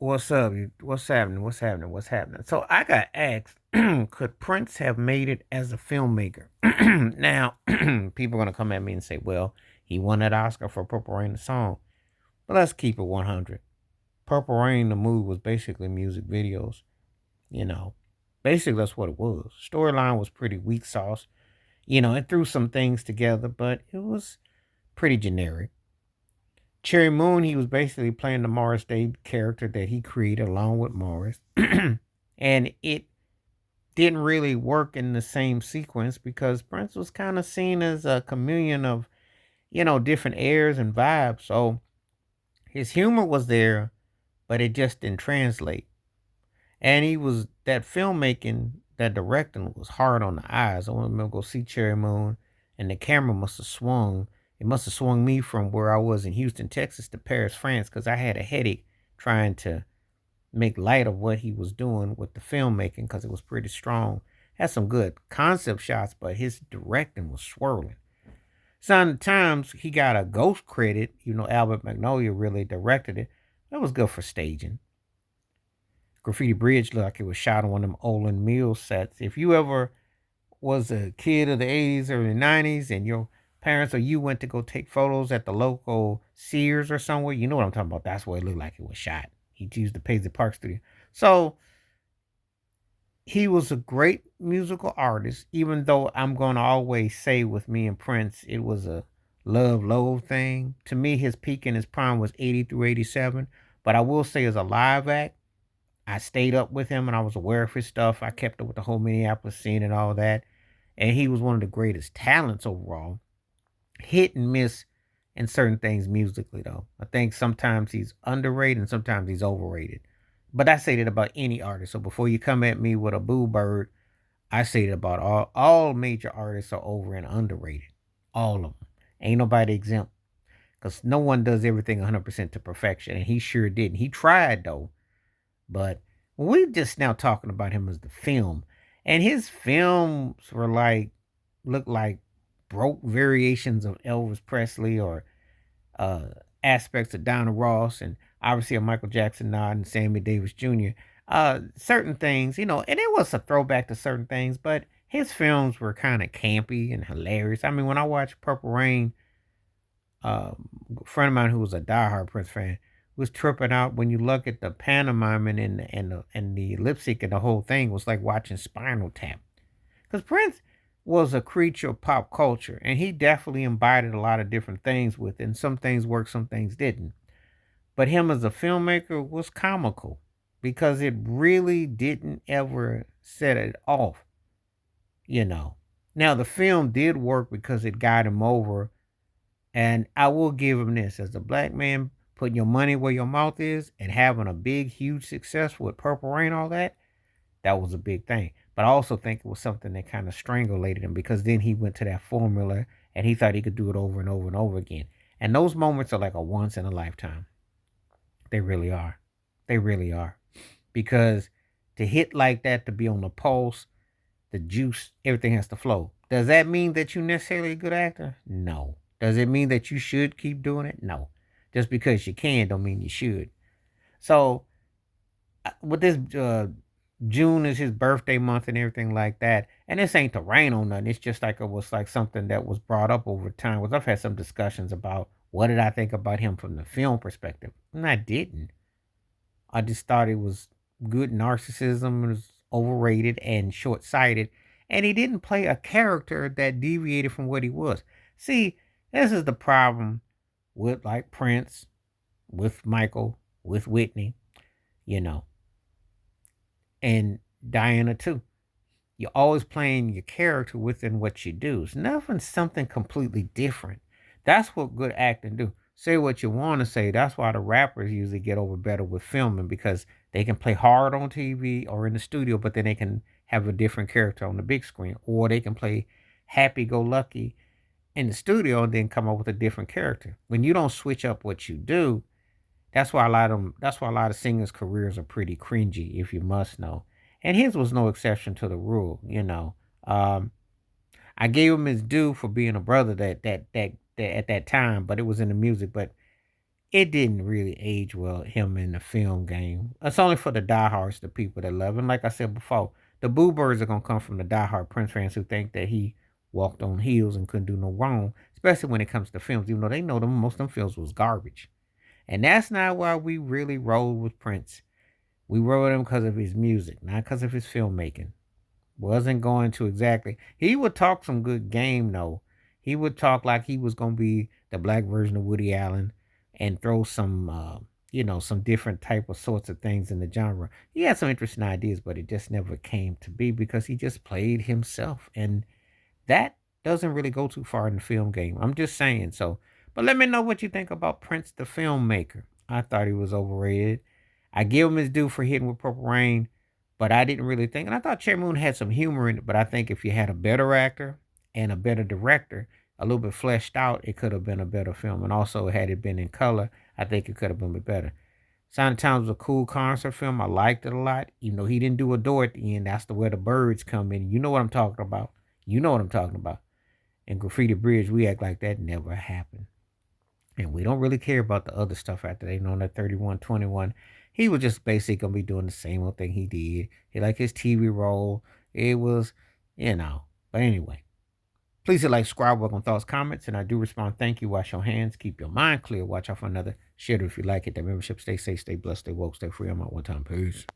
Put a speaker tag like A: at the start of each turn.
A: What's up? What's happening? What's happening? What's happening? So I got asked, could Prince have made it as a filmmaker? Now, people are gonna come at me and say, well, he won that Oscar for Purple Rain, the song. But let's keep it 100. Purple Rain, the movie, was basically music videos. You know, basically that's what it was. Storyline was pretty weak sauce. It threw some things together, but it was pretty generic. Cherry Moon, he was basically playing the Morris Day character that he created along with Morris. And it didn't really work in the same sequence because Prince was kind of seen as a chameleon of, different airs and vibes. So his humor was there, but it just didn't translate. And he was that filmmaking, that directing was hard on the eyes. I remember go see Cherry Moon, and the camera must have swung. It must have swung me from where I was in Houston, Texas, to Paris, France, because I had a headache trying to make light of what he was doing with the filmmaking because it was pretty strong. Had some good concept shots, but his directing was swirling. Sometimes he got a ghost credit. Albert Magnolia really directed it. That was good for staging. Graffiti Bridge looked like it was shot on one of them Olin Mills sets. If you ever was a kid of the 80s or the 90s and your parents or you went to go take photos at the local Sears or somewhere, you know what I'm talking about. That's where it looked like it was shot. He used the Paisley Park studio. So he was a great musical artist, even though I'm going to always say with me and Prince, it was a love thing. To me, his peak and his prime was 80 through 87. But I will say, as a live act, I stayed up with him and I was aware of his stuff. I kept up with the whole Minneapolis scene and all that. And he was one of the greatest talents overall. Hit and miss in certain things musically, though. I think sometimes he's underrated and sometimes he's overrated. But I say that about any artist. So before you come at me with a boo bird, I say that about all major artists are over and underrated. All of them. Ain't nobody exempt. Because no one does everything 100% to perfection. And he sure didn't. He tried, though. But we just now talking about him as the film. And his films were look like broke variations of Elvis Presley or uh, aspects of Donna Ross and obviously a Michael Jackson nod and Sammy Davis Jr. Certain things, and it was a throwback to certain things, but his films were kind of campy and hilarious. I mean, when I watched Purple Rain, a friend of mine who was a diehard Prince fan was tripping out when you look at the pantomiming and the lip sync and the whole thing was like watching Spinal Tap. Because Prince was a creature of pop culture, and he definitely embodied a lot of different things with it, and some things worked, some things didn't. But him as a filmmaker was comical because it really didn't ever set it off, you know. Now, the film did work because it got him over, and I will give him this as a black man, putting your money where your mouth is and having a big, huge success with Purple Rain, all that was a big thing. But I also think it was something that kind of strangulated him because then he went to that formula and he thought he could do it over and over and over again. And those moments are like a once in a lifetime. They really are. They really are. Because to hit like that, to be on the pulse, the juice, everything has to flow. Does that mean that you're necessarily a good actor? No. Does it mean that you should keep doing it? No. Just because you can don't mean you should. So with this June is his birthday month and everything like that. And this ain't to rain on nothing. It's just like it was like something that was brought up over time. Was I've had some discussions about what did I think about him from the film perspective. And I didn't. I just thought it was good narcissism, it was overrated and short sighted. And he didn't play a character that deviated from what he was. See, this is the problem with like Prince, with Michael, with Whitney, you know, and Diana too. You're always playing your character within what you do. It's nothing something completely different. That's what good acting do. Say what you want to say. That's why the rappers usually get over better with filming because they can play hard on TV or in the studio, but then they can have a different character on the big screen, or they can play happy go lucky in the studio and then come up with a different character. When you don't switch up what you do, that's why a lot of singers' careers are pretty cringy, if you must know. And his was no exception to the rule. Um, I gave him his due for being a brother that at that time, but it was in the music. But it didn't really age well, him in the film game. It's only for the diehards, the people that love him. Like I said before, the boo birds are gonna come from the diehard Prince fans who think that he walked on heels and couldn't do no wrong, especially when it comes to films, even though they know them most of them films was garbage. And that's not why we really rolled with Prince. We rolled with him because of his music, not because of his filmmaking. Wasn't going to exactly. He would talk some good game though. He would talk like he was gonna be the black version of Woody Allen, and throw some, some different type of sorts of things in the genre. He had some interesting ideas, but it just never came to be because he just played himself, and that doesn't really go too far in the film game. I'm just saying so. But let me know what you think about Prince the filmmaker. I thought he was overrated. I give him his due for hitting with Purple Rain, but I didn't really think. And I thought Cherry Moon had some humor in it, but I think if you had a better actor and a better director, a little bit fleshed out, it could have been a better film. And also, had it been in color, I think it could have been better. Sound of Times was a cool concert film. I liked it a lot, even though he didn't do a door at the end. That's the where the birds come in. You know what I'm talking about. You know what I'm talking about. And Graffiti Bridge, we act like that never happened. And we don't really care about the other stuff after they know that 3121. He was just basically gonna be doing the same old thing he did. He like his TV role. It was, you know. But anyway, please hit like, subscribe, welcome thoughts, comments, and I do respond. Thank you. Wash your hands. Keep your mind clear. Watch out for another. Share it if you like it. The membership. Stay safe, stay blessed, stay woke, stay free. I'm out one time. Peace.